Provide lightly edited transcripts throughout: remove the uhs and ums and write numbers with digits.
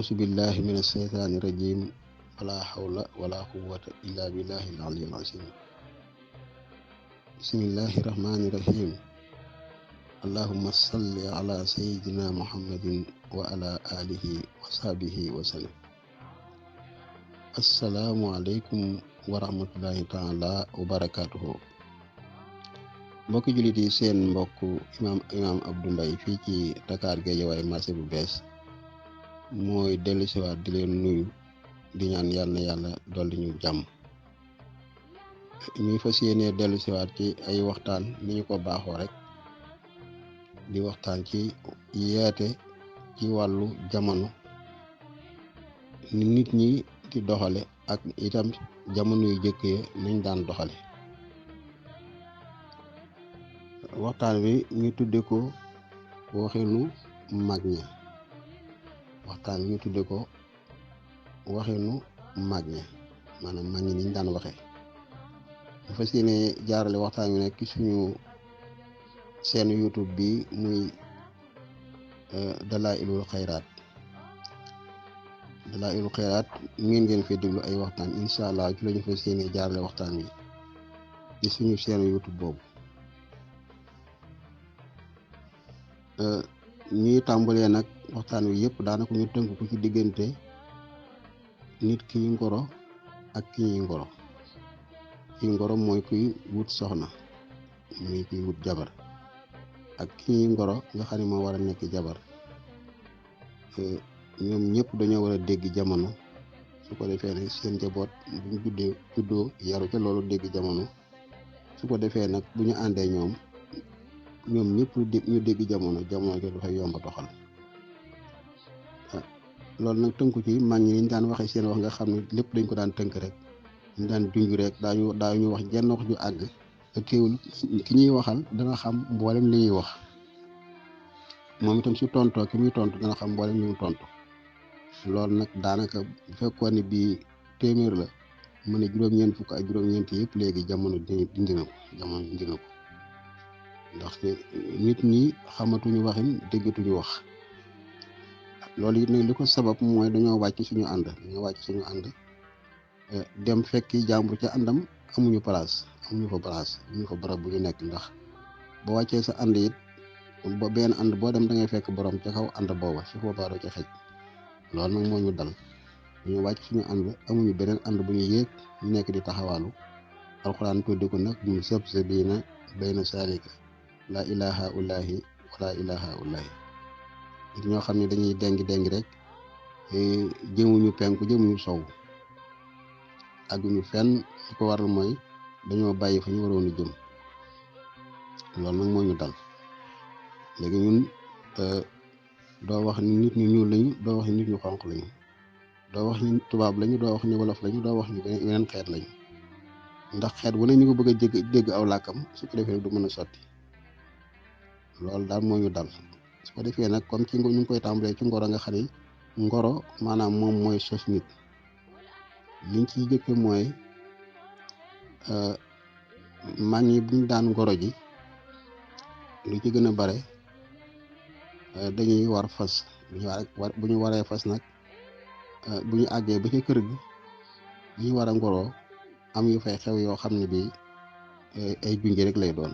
أعوذ بالله من الشيطان الرجيم ولا حول ولا قوة إلا بالله العلي العظيم بسم الله الرحمن الرحيم اللهم صل على سيدنا محمد وعلى آله وصحبه وسلم السلام عليكم ورحمة الله تعالى وبركاته mbokki jullit yi seen mbokk imaam Abdou Mbaye fii ci Dakar Guédiawaye marché bu bees mooy dellu siwaat di leen nuyu di ñaan yàlla dolli ñu jàmm ñuy fas yéene dellu siwaat ci ay waxtaan ni ñu ko baaxoo rek di waxtaan ci yeete ci wàllu jamono ni nit ñi di doxale ak itam jamono yu jëkk ya nañ daan doxale waxtaan wi ñu tudde ko waxinu mag ña maanaam mag ñi niñ daan waxe bu fas yéene jaarale waxtaan wi nekk ci suñu seen YouTube bi muy Dalaa'ilul Xayraat ngeen fi déglu ay waxtaan incha allah ci lañu fas yéene jaarale waxtaan wi ci suñu seen YouTube boobu ñuy tàmbalee nag waxtaan wi yëpp daanaka ñu tënk ko ci diggante nit ki ngoro ak ki ñuy ngoro ki ngoro mooy kuy wut soxna muy kuy wut jabar ak ki ñuy ngoro nga xam ne moo war a nekk jabar ñoom ñëpp dañoo war a dégg jamono su ko defee nag seen njaboot bu ñu juddoo yaru ca loolu dégg jamono su ko defee nag bu ñu àndee ñoom ñëpp ñu dégg jamono jo dafay yomba doxal loolu nag tënku ci mag ñi ñu daan waxee seen wax nga xam ne lépp dañ ko daan tënk rek ñu daan junj rek daañu wax jenn wax ju àgg te teewul ki ñuy waxal dana xam mboolem li ñuy wax moom itam su tontoo ki muy tontu dana xam mboolem li mu tontu loolu nag daanaka bu fekkoon ne bii téeméer la mu ne juróom-ñeent fukk ak juróom-ñeent yëpp léegi jamono dindi na ko ndaxte nit ñi xamatuñu waxin déggatuñu wax loolu it nag li ko sabab mooy dañoo wàcc suñu ànd dem fekki jàmbur ca àndam amuñu fa barab bu ñu nekk ndax boo wàccee sa ànd it ba benn ànd boo dem da ngay fekk borom ca kaw ànd booba su boobaa doo ca xëj loolu nag moo ñu dal dañoo wàcc suñu ànd amuñu beneen ànd bu ñu yéeg ñu nekk di taxawaalu alxuraan tuddi ko nag mu sabsabiina bayna saalika laa ilaha ullahi wala ilaha ullahi ñoo xam ne dañuy dengi rek jëmuñu penku jëmuñu sow àgguñu fenn li ko waral mooy dañoo bàyyi fa ñu waroon a jëm loolu nag moo ñu dal léegi ñun doo wax ni nit ñu ñuul lañu doo wax ni nit ñu xonq lañu doo wax ni tubaab lañu doo wax ni wolof lañu doo wax ni beneen xeet lañu ndax xeet wu ne ñu ko bëgg a dégg aw làkkam su ko defee du mën a sotti loolu daal moo ñu dal su ko defee nag comme ci ñu ngi koy tàmbalee ci ngoro nga xam ne ngoro maanaam moom mooy sos nit liñ ciy jëkke mooy mag ñi buñ daan ngoro ji lu ci gën a bare dañuy war fas bu ñu waree fas nag bu ñu àggee ba ca kër gi ñu war a ngoroo am yu fay xew yoo xam ne bii ay junj rek lay doon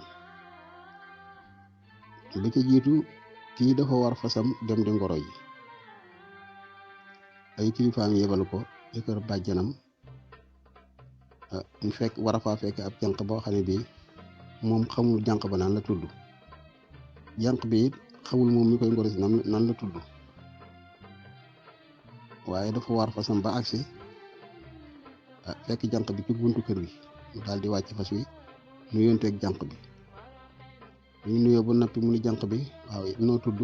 ba ca jiitu kii dafa war fasam dem di ngoro ji ay kilifaam yebal ko ci kër bàjjanam mu fekk war a faa fekk ab jànq boo xam ne bii moom xamul jànq ba nan la tudd jànq bi it xamul moom mi koy ngoro si nan la tudd waaye dafa war fasam ba agsi fekk jànq bi ci buntu kër gi mu daal di wàcc fas wi nuyonteeg jànq bi ñu nuyoo ba noppi mu ni jànq bi waaw noo tudd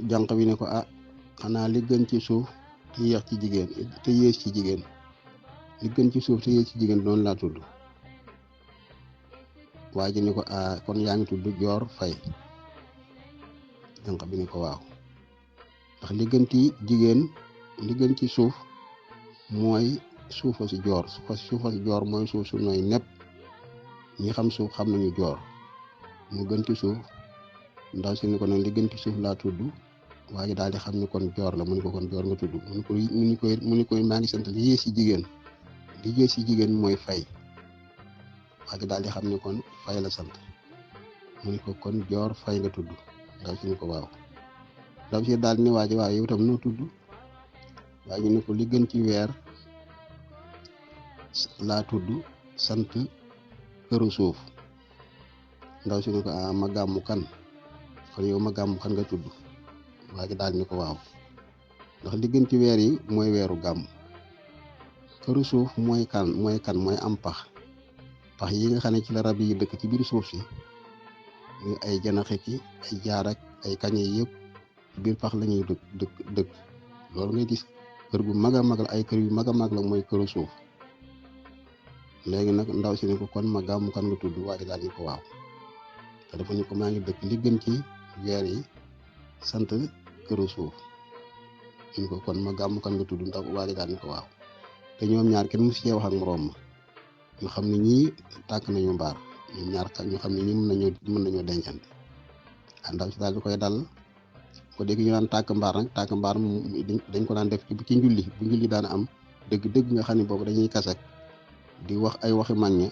jànq bi ne ko xanaa li gën ci suuf te yées ci jigéen li gën ci suuf te yées ci jigéen noonu laa tudd waa ji ne ko kon yaa ngi tudd Joor Fay jànq bi ne ko waaw ndax li gën ci suuf mooy suufa si joor mooy suuf su nooy nepp ñi xam suuf xam nañu joor mu gën ci suuf ndaw si ni ko nag li gën ci suuf laa tudd waa ji daal di xam ni kon joor la mu ni ko kon joor nga tudd mu ni ko maa ngi sant li yées ci jigéen li yées ci jigéen mooy fay. waa ji daal di xam ni kon fay la sant mu ni ko kon joor fay nga tudd. ndaw si ni ko waaw. ndaw si daal ni waa ji waaw yow tam noo tudd. waa ji ni ko li gën ci weer laa tudd sant këru suuf. ndaw si ni ko ma gàmmu kan kon yow ma gàmmu kan nga tudd. waa ji daal ni ko waaw ndax li gën ci weer yi mooy weeru gàmm. këru suuf mooy kan mooy am pax yi nga xam ne ci la rab yi dëkk ci biir suuf si muy ay janaxe ki ay jaar ak ay kañe yëpp biir pax la ñuy dëkk loolu ngay gis kër gu mag a mag la ay kër yu mag a mag la mooy këru suuf. léegi nag ndaw si ni ko kon ma gàmmu kan nga tudd. waa ji daal ni ko waaw te dafa ni ko maa ngi dëkk li gën ci weer yi sant këru suuf. ñu ko kon ma gàmmu kan nga tudd. ndax waa ji daal ni ko waaw te ñoom ñaar kenn mu si wax ak moroom ma ñu xam ne ñii tàkk nañu mbaar ñoom ñaar ñu xam ne ñii mën nañoo dencante. ndaw si daal di koy dal ko dégg ñu naan tàkk mbaar nag tàkk mbaar dañ ko daan def ci njulli bu njulli daan am dëgg nga xam ne boobu dañuy kasak di wax ay waxi mag ña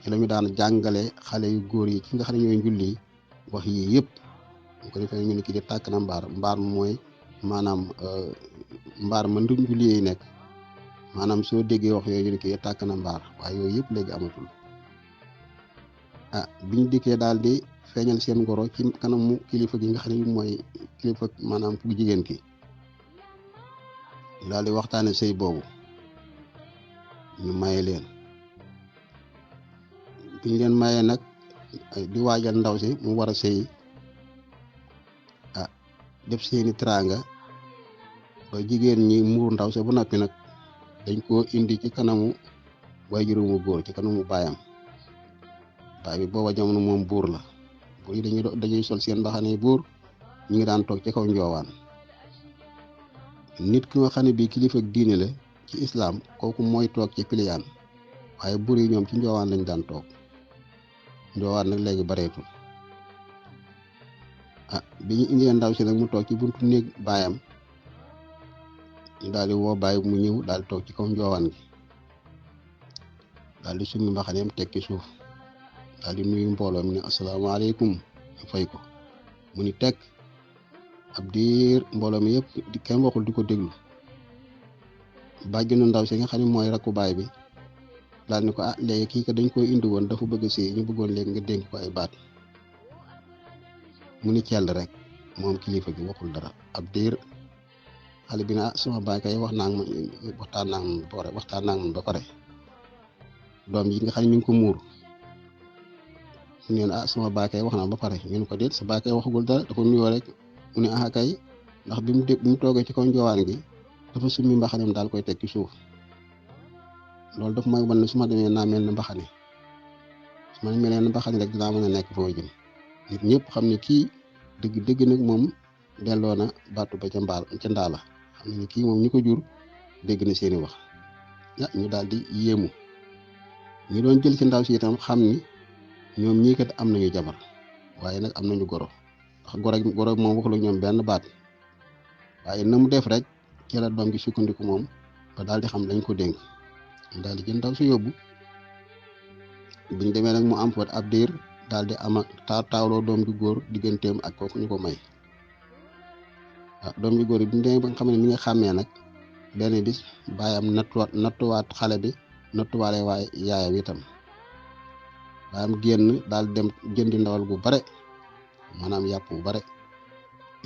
ci la ñu daan jàngale xale yu góor yi ci nga xam ne ñooy njulli wax yi yëpp bu ko defee ñu ne kii di tàkk na mbaar mooy maanaam mbaar ma ndu njulli yi nekk maanaam soo déggee wax yooyu ñu ne kii tàkk na mbaar waaye yooyu yëpp léegi amatul. biñ dikkee daal di feeñal seen ngoro ci kanamu kilifa gi nga xam ne mooy kilifa maanaam ku jigéen ki daal di waxtaane sëy boobu ñu maye leen. biñ leen mayee nag di waajal ndaw si mu war a sëy def seeni teraanga ba jigéen ñi muur ndaw si ba noppi nag dañ koo indi ci kanamu waajuram wu góor ci kanamu baayam. baay bi booba jamono moom buur la buur yi dañuy sol seen mbaxane buur ñu ngi daan toog ci kaw njoowaan. nit ki nga xam ne bii kilifa ak diine la ci islaam kooku mooy toog ci piliyaan waaye buur yi ñoom ci njoowaan lañ daan toog. njoowaan nag léegi bareetul. bi ñu indee ndaw si nag mu toog ci buntu néeg baayam ñu daal di woo baay mu ñëw daal di toog ci kaw njoowaan gi daal di summi mbaxaneem teg ci suuf daal di nuyu mbooloo mi ne asalaamaaleykum ñu fay ko mu ni teg ab diir mbooloo mi yëpp di kenn waxul di ko déglu. bàjjenu ndaw si nga xam ne mooy rakku baay bi daal ni ko léegi kii ka dañ koy indi woon dafa bëgg si ñu bëggoon léegi nga dénk ko ay baat. mu ni cell rek moom kilifa gi waxul dara ab diir xale bi ne sama baay kay waxtaan naa ba pare doom yi nga xam ne mi ngi ko muur ñu ne sama baay kay wax naa ba pare ñu ne ko déet sa baay kay waxagul dara dafa nuyoo rek mu ne kay ndax bi mu toogee ci kaw njoowaan gi dafa summi mbaxaneem daal koy teg ci suuf. loolu daf may wan ne su ma demee naa mel ne mbaxane su ma mel ne mbaxane rek dinaa mën a nekk foo jëm nit ñëpp xam ne kii dëgg nag moom delloo na baatu ba ca ndaa la xam ne kii moom ñi ko jur dégg na seeni wax. ñu daal di yéemu ñu doon jël ci ndaw si itam xam ni ñoom ñii kat am nañu jabar waaye nag am nañu goro ndax goro moom waxul ak ñoom benn baat waaye na mu def rek ci la doom gi sukkandiku moom ba daal di xam lañ ko dénk daal di jël ndaw si yóbbu. biñ demee nag mu am fa ab diir daal di ama taawloo doom ju góor digganteem ak kooku ñu ko may. doom ju góor yi biñ demee ba nga xam ne mi nga xàmmee nag benn bis baayam nattuwaat xale bi nattuwaale waay yaayam itam baayam génn daal dem jëndi ndawal gu bare maanaam yàpp bu bare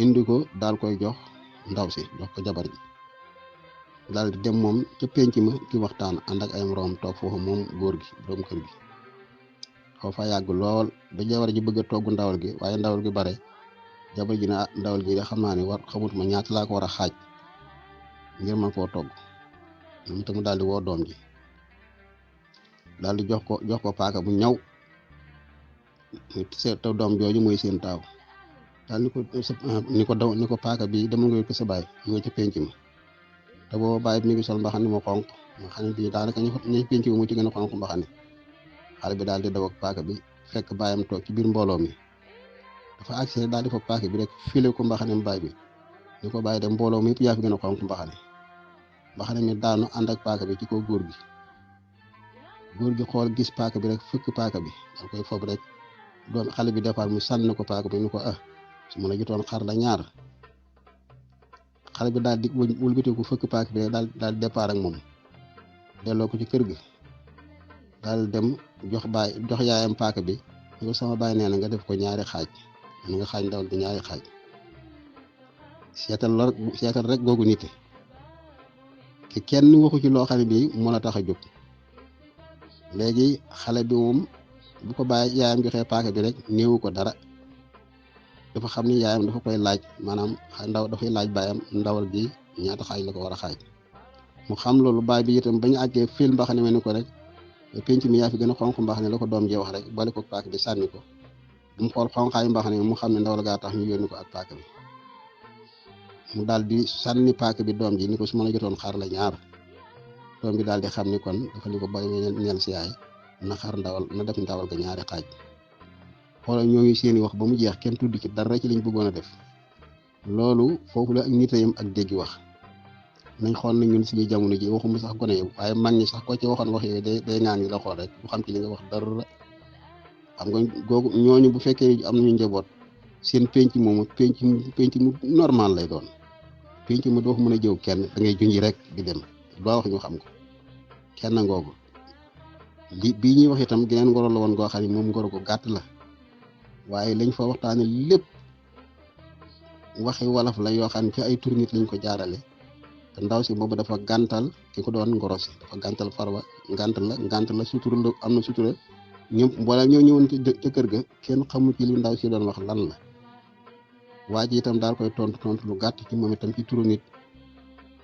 indi ko daal koy jox ndaw si jox ko jabar ji daal di dem moom ca penc ma ci waxtaan ànd ak ay moroom toog foofu moom góor gi borom kër gi xaw fa yàgg lool ba jabar ji bëgg a togg ndawal gi waaye ndawal gi bare jabar ji ne ndawal gi de xam naa ne xamutuma ñaata laa ko war a xaaj ngir man koo togg moom itam daal di woo doom ji daal di jox ko paaka bu ñaw te doom jooju mooy seen taaw daal ni ko paaka bi dama nga ko sa baay ñu nga ca penc ma te booba baay bi mi ngi sol mbaxane mu xonq nga xam ne bii daanaka ñu penc bi mu ci gën a xonq mbaxane xale bi daal di daw ak paaka bi fekk baayam toog ci biir mbooloo mi dafa agsi daal di fa paaka bi rek file ko mbaxaneem baay bi ñu ko bàyyi dem mbooloo mi yëpp yaa fi gën a xonq mbaxane mi daanu ànd ak paaka bi ci kaw góor gi xool gis paaka bi rek fëkk paaka bi dal koy fob rek doom xale bi départ mu sànni ko paaka bi ni ko su ma la jotoon xar la ñaar. xale bi daal di wëlbatiku fëkk paaka bi rek daal départ ak moom delloo ko ci kër gi daal dem jox yaayam paaka bi ni ko sama baay nee na nga def ko ñaari xaaj nga xaaj ndawal bi ñaari xaaj. seetal rek googu nite ki kenn waxu ci loo xam ne bii moo la tax a jóg. léegi xale bi moom bu ko bàyyi yaayam joxee paaka bi rek néewu ko dara dafa xam ni yaayam dafa koy laaj maanaam dafay laaj baayam ndawal gi ñaata xaaj la ko war a xaaj. mu xam loolu baay bi itam bañu àggee fil mbaxane me ni ko rek penc mi yaa fi gën a xonq mbaxane la ko doom ji wax rek boole ko paaka bi sànni ko mu xool xonqaayu mbaxane mu xam ne ndawal gaa tax ñu yónni ko ak paaka bi mu daal di sànni paaka bi doom ji ni ko su ma la jotoon xar la ñaar. doom bi daal di xam ni kon dafa ni ko bay ñeel si yaay na def ndawal ga ñaari xaaj. xoolal ñooñu seeni wax ba mu jeex kenn tudd ci dara ci liñ bëggoon a def loolu foofu la ak nitayam ak déggi wax. nañ xool na ñun suñu jamono ji waxuma sax gone yi waaye mag ñi sax ko ci waxoon wax yooyu day ngaan yi la xool rek bu xam ci li nga wax dara. xam nga googu ñooñu bu fekkee am nañu njaboot seen penc moomu penc mu normal lay doon penc mu doo mën a jëw kenn da ngay junji rek di dem doo wax ñu xam ko kenn ngoogu bii ñuy wax itam geneen ngoro la woon goo xam ne moom ngoro ko gàtt la waaye lañ fa waxtaane lépp waxi wolof la yoo xam ne ci ay tur nit lañ ko jaarale te ndaw si boobu dafa gàntal ki ko doon ngoro si dafa gàntal farwa ngant la sutura la am na sutura ñëpp wala ñoo ñëwoon ca kër ga kenn xamul ci li ndaw si doon wax lan la. waa ji itam daal koy tontu lu gàtt ci moom itam ci turu nit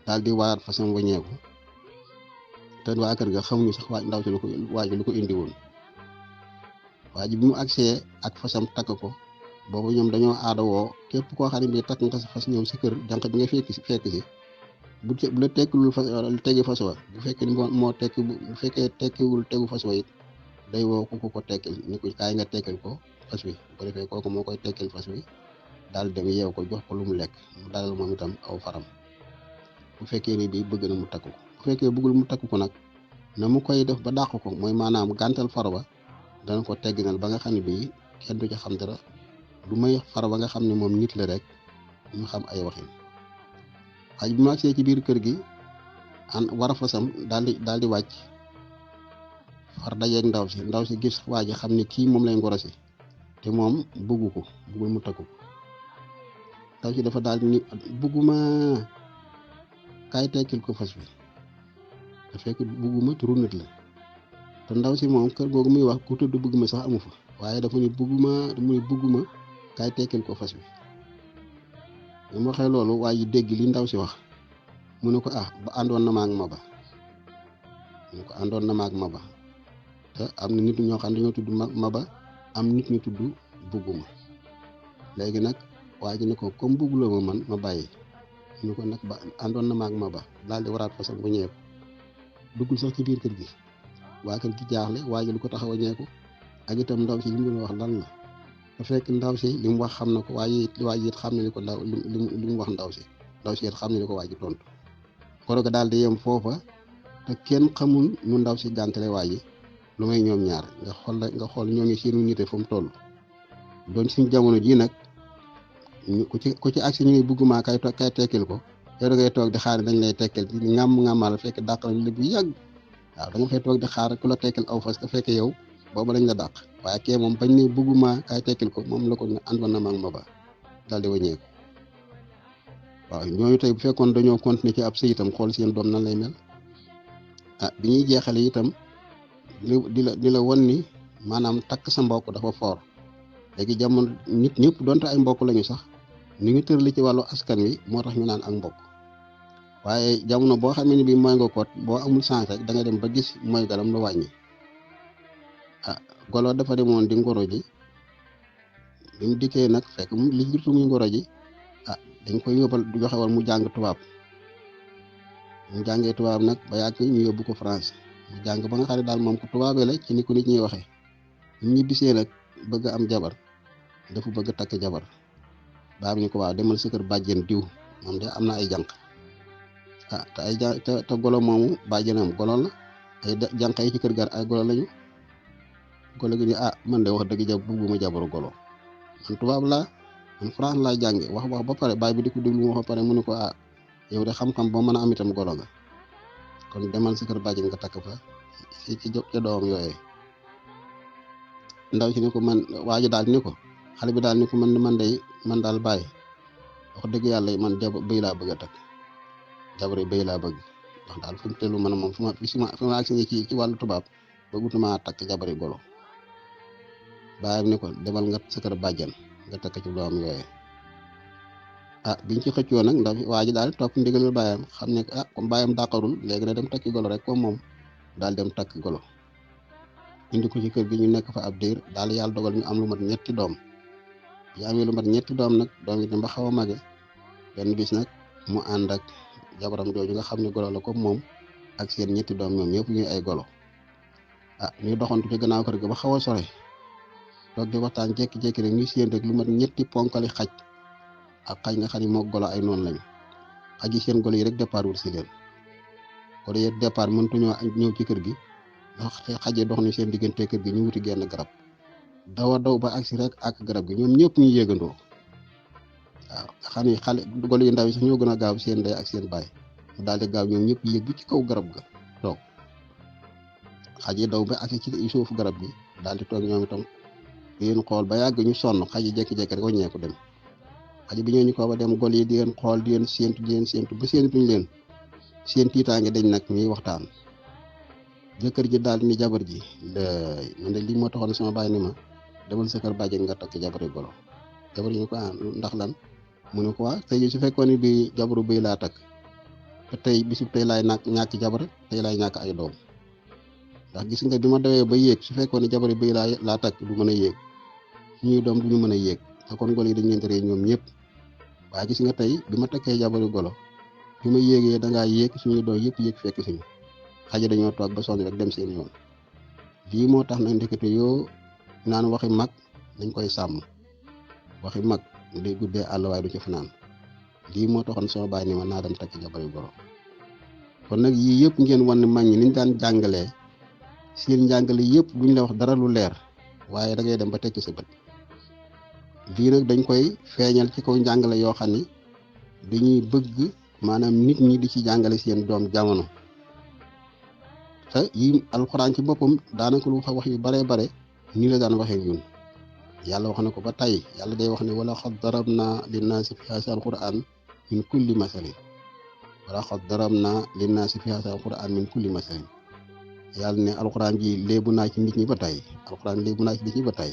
daal di waaraat façon waññeeku te waa kër ga xamuñu sax ndaw si lu ko indi woon. waa ji bi mu agsee ak fasam takk ko boobu ñoom dañoo aadawoo képp koo xam ne bii takk nga sa fas ñëw si kër jànq bi nga fekk si bu la tekkilul fas tegi fas wa bu fekkee moo tekki bu fekkee tekkiwul tegu fas wa it day woo ku ko tekkil ni ko kaay nga tekkil ko fas wi bu ko defee kooku moo koy tekkil fas wi daal dem yeew ko jox ko lu mu lekk mu dalal moom itam aw faram. bu fekkee ni bii bëgg na mu takk ko bu fekkee bëggul mu takk ko nag na mu koy def ba dàq ko mooy maanaam gàntal far ba dana ko tegginal ba nga xam ne bii kenn du ca xam dara lu may far ba nga xam ne moom nit la rek ñu xam ay waxin. xaj bi ma agsee ci biir kër gi war a fasam daal di wàcc far dajeeg ndaw si gis waa ji xam ne kii moom lay ngoro si te moom bëggul mu takku ko. ndaw si dafa daal ni bëgguma kaay tekkil ko fas bi te fekk bëgguma turu nit la te ndaw si moom kër googu muy wax ku tudd bëgguma sax amu fa waaye dafa ni bëgguma kaay tekkil ko fas bi. mu waxee loolu waa ji dégg li ndaw si wax mu ne ko ba àndoon na ma ak Maba te am na nit ñoo xam ne dañoo tudd Maba am nit ñu tudd bëgguma léegi nag waa ji ne ko comme bëgguloo ma man ma bàyyi ñu ko nag ba àndoon na ma ak Maba daal di waraat fasam bu ñeeku duggul sax ci biir kër gi waa kër gi jaaxle waa ji lu ko taxaw a ñeeku ak itam ndaw si li mu doon wax lan la te fekk ndaw si li mu wax xam na ko waaye it xam na ni ko li mu wax ndaw si it xam na ni ko waa ji tontu koro ga daal di yem foofa te kenn xamul nu ndaw si gàntale waa ji lu may ñoom ñaar nga xool ñoo ngi seenu nite fu mu toll doon suñ jamono ji nag ku ci agsi ñu ne bëgguma kay tekkil ko yow da ngay toog di xaar dañ lay tekkil ngàmmal fekk dàq nañ la bu yàgg waaw da nga fay toog di xaar ku la tekkil aw fas te fekk yow boobu lañ la dàq waaye kee moom bañ ne bëgguma kay tekkil ko moom la ko àndoon na ma ak Maba daal di wàññeeku. waaw ñooñu tey bu fekkoon dañoo continuer ci ab sëy itam xool seen doom nan lay mel bi ñuy jeexale itam di la won ni maanaam takk sa mbokk dafa foor léegi jamono nit ñëpp donte ay mbokk lañu sax ni ñu tërali ci wàllu askan wi moo tax ñu naan ak mbokk waaye jamono boo xamee ne bii mooy nga koot boo amul chance rek da nga dem ba gis mooy galam lu wàññi. golo dafa demoon di ngoro ji bi mu dikkee nag fekk li jiitu muy ngoro ji dañ koy yóbbal joxe woon mu jàng tubaab mu jàngee tubaab nag ba yàgg ñu yóbbu ko France mu jàng ba nga xam ne daal moom ko tubaabee la ci ni ko nit ñuy waxee ñu ñibbisee nag bëgg am jabar dafa bëgg takk jabar baam ni ko waaw demal sa kër bàjjen diw moom de am na ay jànq te ay te golo moomu bàjjenam golo la ay jànq yi ci kër gar ay golo lañu. golo gi ni man de wax dëgg bugguma jabaru golo man tubaab laa man France laa jànge wax ba pare baay bi di ko déglu wax ba pare mu ne ko yow de xam-xam boo mën a am itam golo nga kon demal sa kër bàjjen nga takk fa ci ca doom yooyee. ndaw si ni ko man waa ji daal ni ko xale bi daal ni ko man daal bàyyi wax dëgg yàlla man bëy laa bëgg a takk jabari bëy laa bëgg ndax daal fu mu tellu man moom fi ma agsi ci wàllu tubaab bëggutuma takk jabari golo. baayam ni ko demal nga sa kër bàjjen nga takk ci doom yooyee. biñ ci xëccoo nag ndax waa ji daal topp ndigalul baayam xam ne comme baayam dàqarul léegi na dem takki golo rek comme moom daal dem takk golo indi ko ci kër gi ñu nekk fa ab diir daal yàlla dogal ñu am lu mat ñetti doom yu amee lu mat ñetti doom nag doom yi dem ba xaw a mage benn bis nag mu ànd ak jabaram jooju nga xam ne golo la comme moom ak seen ñetti doom ñoom ñëpp ñuy ay golo ñuy doxantu ci gannaaw kër gi ba xaw a sore toog di waxtaan jékki-jékki rek ñu séen rek lu mat ñetti ponkali xaj ak xaj nga xam ne moo golo ay noonu lañu xaj yi seen golo yi rek départ wul si leen golo yi départ mëntu ñëw ci kër gi ndax xaj yi dox ni seen diggante kër gi ñu wuti genn garab daw ba agsi rek ak garab gi ñoom ñëpp ñu yéegandoo xam ne xale golo yu ndaw yi sax ñoo gën a gaaw seen ndey ak seen baay mu daal di gaaw ñoom ñëpp yéeg bi ci kaw garab ga toog xaj yi daw ba agsi ci suufu garab gi daal di toog ñoom itam di leen xool ba yàgg ñu sonn xaj yi jékki-jékki rek waññeeku dem xaj bi ñoo ñu ko ba dem gol yi di leen xool di leen séentu ba séentuñ leen seen tiitaange dañ nag ñuy waxtaan. jëkkër ji daal ni jabar ji man de lii moo taxoon sama baay ni ma demal sa kër bàjjen nga takk jabari golo. jabar ji ni ko ndax lan mu ne ko tey su fekkoon ni bi jabaru bëy laa takk te tey bisu tey laay ñàkk jabar tey laay ñàkk ay doom ndax gis nga bi ma dawee ba yéeg su fekkoon ni jabari bëy laa takk du mën a yéeg suñuy doom du ñu mën a yéeg te kon golo yi dañ leen tere ñoom ñëpp waaye gis nga tey bi ma takkee jabari golo bi ma yéegee dangaa yéeg suñuy doom yëpp yéeg fekk suñu xaja dañoo toog ba sonn rek dem seen yoon. lii moo tax nag ndekete yoo naan waxi mag dañ koy sàmm waxi mag day guddee àll waaye du ci fanaan lii moo taxoon sama baay ni ma naa dem takk jabari golo. kon nag yii yëpp ngeen wan ne mag ñi niñ daan jàngalee seen njàngale yëpp duñ la wax dara lu leer waaye da ngay dem ba tekki sa bët. lii nag dañ koy feeñal ci kaw njàngale yoo xam ni dañuy bëgg maanaam nit ñi di ci jàngale seen doom jamono. te yi alxuraan ci boppam daanaka lu wax yu bare nii la daan waxee ñun yàlla wax na ko ba tey yàlla day wax ne wala xad darabna linnaasi fi haazal qur'aan min kulli masalin wala xad darabna linnaasi fi haazal qur'aan min kulli masalin yàlla ne alxuraan ji léebu naa ci nit ñi ba tey alxuraan léebu naa ci nit ñi ba tey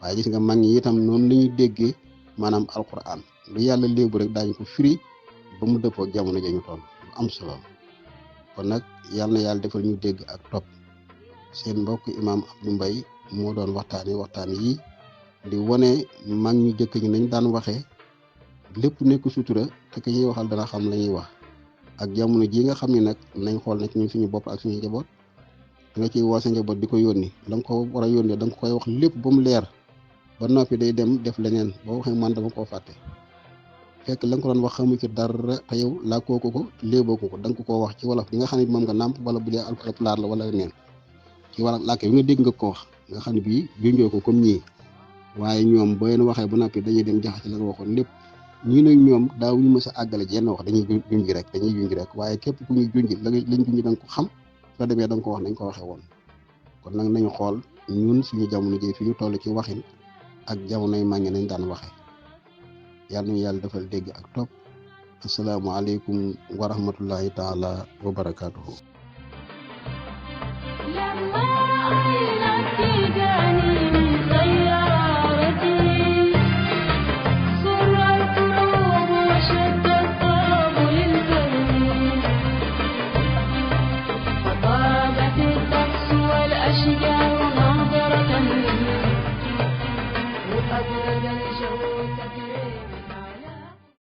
waaye gis nga mag ñi itam noonu la ñuy déggee maanaam alxuraan lu yàlla léebu rek daañu ko firi ba mu dëppoo ak jamono ja ñu toll lu am solo. kon nag yal na yàlla defal ñu dégg ak topp seen mbokk imaam Abdou Mbaye moo doon waxtaan yi di wane mag ñu jëkk ñi nañ daan waxee lépp nekk sutura te ki ñuy waxal dana xam la ñuy wax ak jamono ji nga xam ne nag nañ xool nag ñun suñu bopp ak suñu njaboot da nga ciy woo sa njaboot di ko yónni la nga ko war a yónnee da nga koy wax lépp ba mu leer ba noppi day dem def leneen boo waxee man dama koo fàtte fekk la nga ko doon wax xamu ci dara te yow làkkoo ko léeboo ko da nga ko wax ci wolof bi nga xam ne moom nga nàmp wala bu dee alpulaar la wala neen ci wala làkk bi nga dégg nga ko wax nga xam ne bii junjoo ko comme ñii waaye ñoom boo leen waxee ba noppi dañuy dem jaxase la nga waxoon lépp ñii nag ñoom daaw ñu mës a àggale jenn wax dañuy junj rek waaye képp ku ñuy junj lañ junj da nga ko xam soo demee da nga ko wax nañ ko waxee woon kon nag nañu xool ñun suñu jamono ji fi ñu toll ci waxin ak jamonoy mànge nañ daan waxee yàlla nañu yàlla defal dégg ak topp asalaamaaleykum wa rahmatullahi taala wa barakaatuhu. أبرد الجو